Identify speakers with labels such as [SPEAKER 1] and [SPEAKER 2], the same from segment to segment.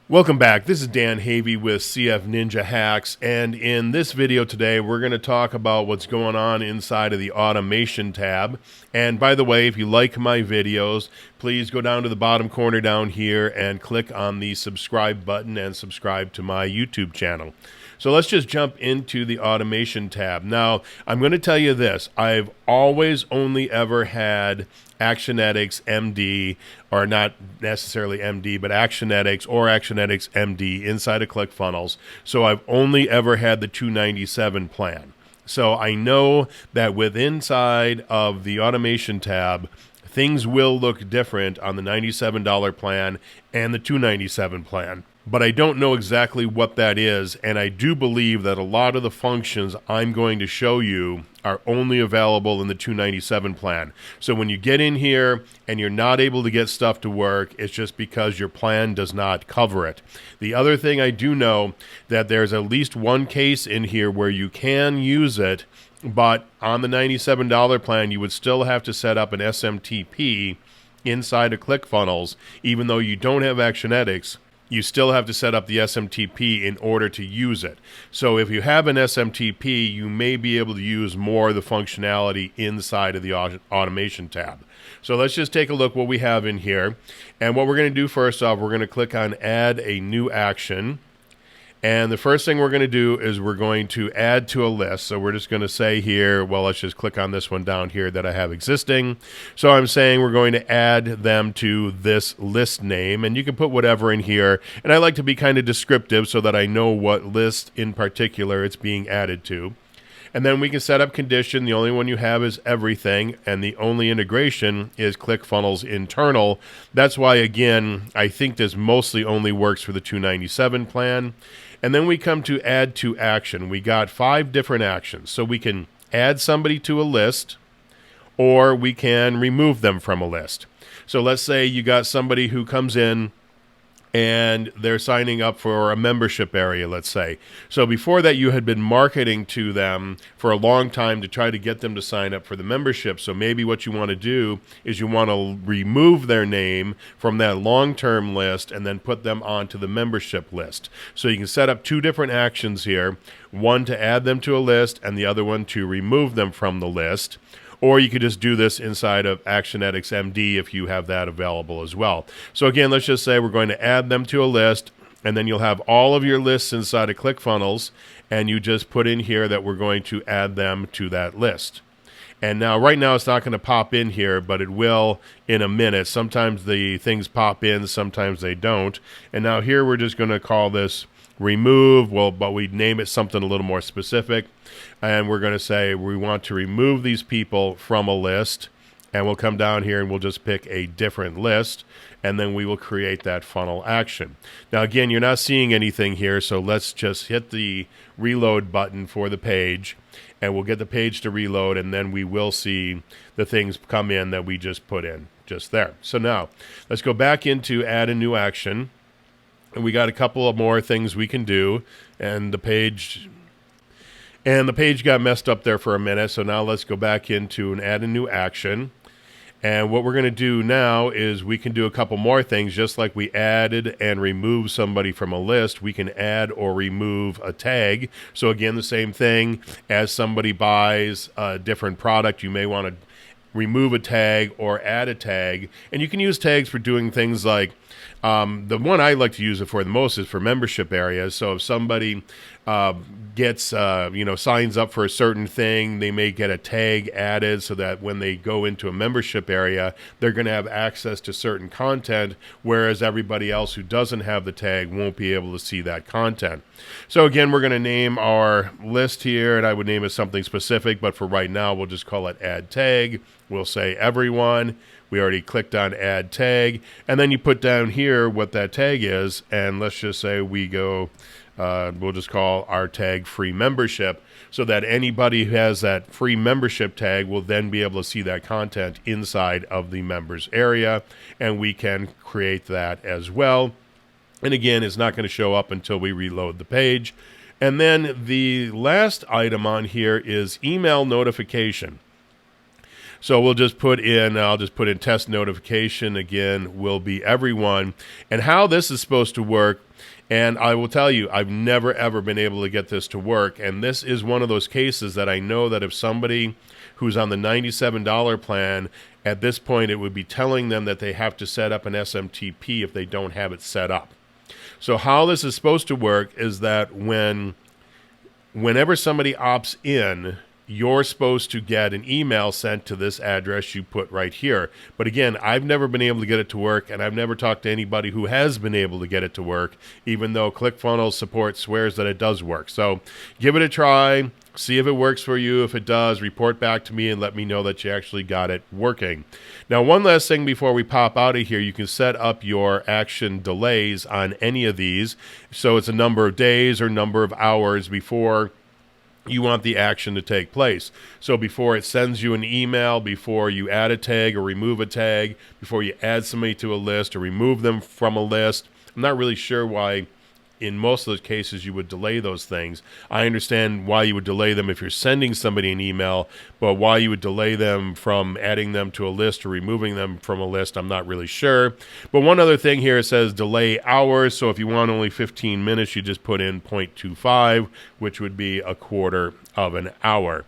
[SPEAKER 1] Welcome back. This is Dan Havey with CFninjaHacks, and in this video today we're going to talk about what's going on inside of the automation tab. And by the way, if you like my videos, please go down to the bottom corner down here and click on the subscribe button and subscribe to my YouTube channel. So let's just jump into the automation tab. Now, I'm going to tell you this. I've always only ever had Actionetics MD, or not necessarily MD, but Actionetics or Actionetics MD inside of ClickFunnels. So I've only ever had the 297 plan. So I know that with inside of the automation tab, things will look different on the $97 plan and the $297 plan. But I don't know exactly what that is, and I do believe that a lot of the functions I'm going to show you are only available in the $297 plan. So when you get in here and you're not able to get stuff to work, it's just because your plan does not cover it. The other thing I do know that there's at least one case in here where you can use it, but on the $97 plan, you would still have to set up an SMTP inside of ClickFunnels, even though you don't have Actionetics. You still have to set up the SMTP in order to use it. So if you have an SMTP, you may be able to use more of the functionality inside of the automation tab. So let's just take a look what we have in here. And what we're going to do first off, we're going to click on Add a New Action. And the first thing we're going to do is we're going to add to a list. So we're just going to say here, well, let's just click on this one down here that I have existing. So I'm saying we're going to add them to this list name, and you can put whatever in here. And I like to be kind of descriptive so that I know what list in particular it's being added to. And then we can set up condition. The only one you have is everything, and the only integration is ClickFunnels internal. That's why, again, I think this mostly only works for the 297 plan. And then we come to add to action. We got 5 different actions. So we can add somebody to a list, or we can remove them from a list. So let's say you got somebody who comes in and they're signing up for a membership area, let's say. So before that, you had been marketing to them for a long time to try to get them to sign up for the membership. So maybe what you want to do is you want to remove their name from that long-term list and then put them onto the membership list. So you can set up 2 different actions here, one to add them to a list and the other one to remove them from the list. Or you could just do this inside of Actionetics MD if you have that available as well. So again, let's just say we're going to add them to a list, and then you'll have all of your lists inside of ClickFunnels, and you just put in here that we're going to add them to that list. And now, right now, it's not going to pop in here, but it will in a minute. Sometimes the things pop in, sometimes they don't. And now here we're just going to call this remove, but we name it something a little more specific. And we're going to say we want to remove these people from a list. And we'll come down here and we'll just pick a different list. And then we will create that funnel action. Now, again, you're not seeing anything here, so let's just hit the reload button for the page. And we'll get the page to reload, and then we will see the things come in that we just put in just there. So now, let's go back into add a new action. And we got a couple of more things we can do. And the page got messed up there for a minute. So now let's go back into and add a new action. And what we're going to do now is we can do a couple more things. Just like we added and removed somebody from a list, we can add or remove a tag. So again, the same thing. As somebody buys a different product, you may want to remove a tag or add a tag. And you can use tags for doing things like, the one I like to use it for the most is for membership areas. So if somebody gets, signs up for a certain thing, they may get a tag added so that when they go into a membership area, they're going to have access to certain content, whereas everybody else who doesn't have the tag won't be able to see that content. So again, we're going to name our list here, and I would name it something specific, but for right now, we'll just call it add tag. We'll say everyone. We already clicked on add tag, and then you put down here what that tag is, and let's just say we go, we'll just call our tag free membership, so that anybody who has that free membership tag will then be able to see that content inside of the members area, and we can create that as well. And again, it's not going to show up until we reload the page. And then the last item on here is email notification. So we'll just put in, I'll just put in test notification again, will be everyone. And how this is supposed to work, and I will tell you, I've never ever been able to get this to work. And this is one of those cases that I know that if somebody who's on the $97 plan, at this point it would be telling them that they have to set up an SMTP if they don't have it set up. So how this is supposed to work is that whenever somebody opts in, you're supposed to get an email sent to this address you put right here. But again, I've never been able to get it to work, and I've never talked to anybody who has been able to get it to work, even though ClickFunnels support swears that it does work. So give it a try, see if it works for you. If it does, report back to me and let me know that you actually got it working. Now, one last thing before we pop out of here, you can set up your action delays on any of these. So it's a number of days or number of hours before you want the action to take place. So before it sends you an email, before you add a tag or remove a tag, before you add somebody to a list or remove them from a list. I'm not really sure why in most of the cases you would delay those things. I understand why you would delay them if you're sending somebody an email, but why you would delay them from adding them to a list or removing them from a list, I'm not really sure. But one other thing here, it says delay hours. So if you want only 15 minutes, you just put in 0.25, which would be a quarter of an hour.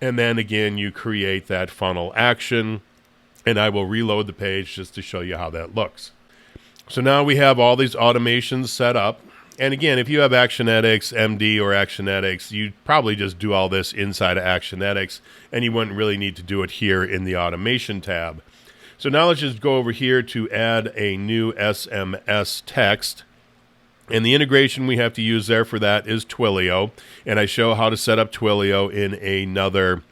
[SPEAKER 1] And then again, you create that funnel action, and I will reload the page just to show you how that looks. So now we have all these automations set up. And again, if you have Actionetics MD or Actionetics, you'd probably just do all this inside of Actionetics, and you wouldn't really need to do it here in the automation tab. So now let's just go over here to add a new SMS text. And the integration we have to use there for that is Twilio. And I show how to set up Twilio in another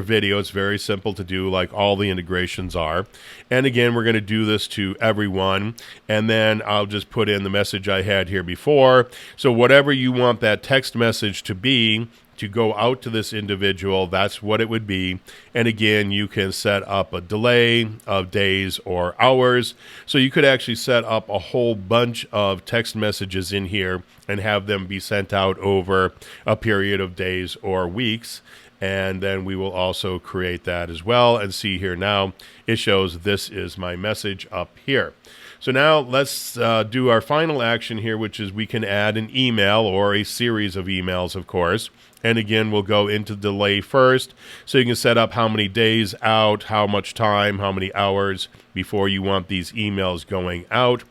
[SPEAKER 1] video. It's very simple to do, like all the integrations are. And again, we're going to do this to everyone. And then I'll just put in the message I had here before. So whatever you want that text message to be, to go out to this individual, that's what it would be. And again, you can set up a delay of days or hours. So you could actually set up a whole bunch of text messages in here and have them be sent out over a period of days or weeks. And then we will also create that as well. And see here now, it shows this is my message up here. So now let's do our final action here, which is we can add an email or a series of emails, of course. And again, we'll go into delay first. So you can set up how many days out, how much time, how many hours before you want these emails going out.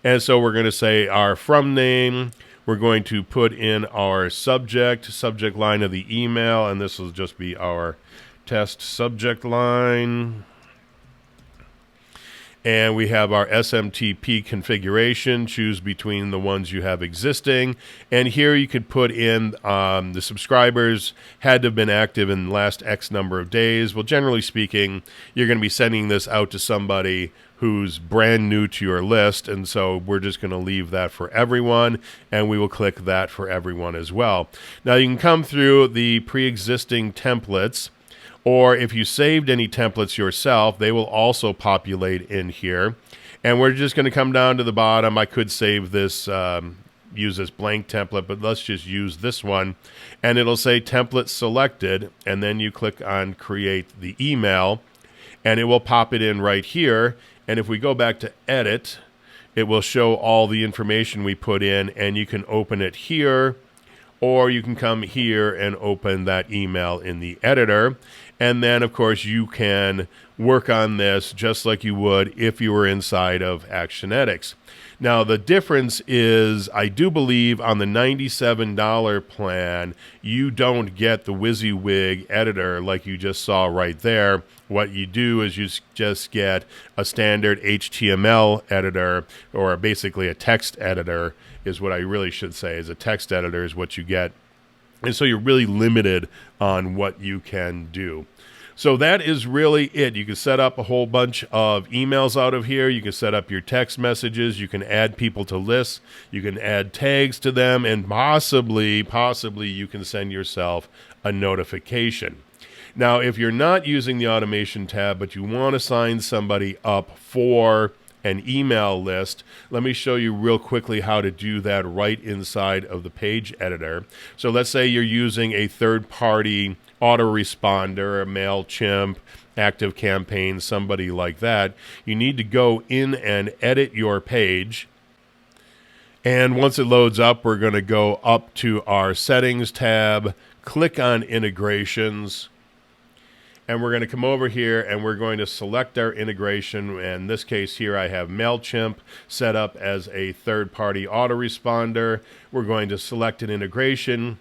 [SPEAKER 1] And so we're going to say our from name. We're going to put in our subject line of the email. And this will just be our test subject line. And we have our SMTP configuration. Choose between the ones you have existing. And here you could put in the subscribers had to have been active in the last X number of days. Well, generally speaking, you're going to be sending this out to somebody who's brand new to your list. And so we're just going to leave that for everyone. And we will click that for everyone as well. Now you can come through the pre-existing templates. Or if you saved any templates yourself, they will also populate in here. And we're just going to come down to the bottom. I could save this, use this blank template, but let's just use this one. And it'll say template selected. And then you click on create the email. And it will pop it in right here. And if we go back to edit, it will show all the information we put in. And you can open it here. Or you can come here and open that email in the editor. And then, of course, you can work on this just like you would if you were inside of Actionetics. Now, the difference is, I do believe on the $97 plan, you don't get the WYSIWYG editor like you just saw right there. What you do is you just get a standard HTML editor, or basically a text editor is what I really should say, is a text editor is what you get. And so you're really limited on what you can do. So that is really it. You can set up a whole bunch of emails out of here. You can set up your text messages. You can add people to lists. You can add tags to them. And possibly you can send yourself a notification. Now, if you're not using the automation tab, but you want to sign somebody up for an email list, let me show you real quickly how to do that right inside of the page editor. So let's say you're using a third-party autoresponder, a MailChimp, Active Campaign, somebody like that, you need to go in and edit your page. And once it loads up, we're going to go up to our Settings tab, click on Integrations, and we're going to come over here and we're going to select our integration. In this case here, I have MailChimp set up as a third-party autoresponder. We're going to select an integration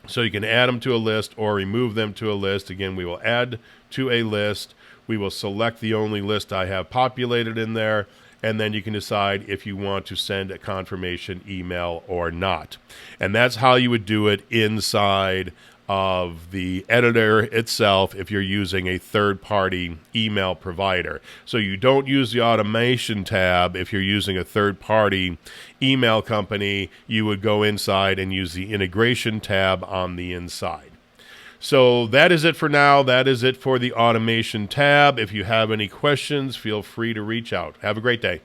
[SPEAKER 1] so you can add them to a list or remove them to a list. Again, we will add to a list. We will select the only list I have populated in there, and then you can decide if you want to send a confirmation email or not. And that's how you would do it inside of the editor itself if you're using a third-party email provider. So you don't use the automation tab if you're using a third-party email company. You would go inside and use the integration tab on the inside. So that is it for now. That is it for the automation tab. If you have any questions, feel free to reach out. Have a great day.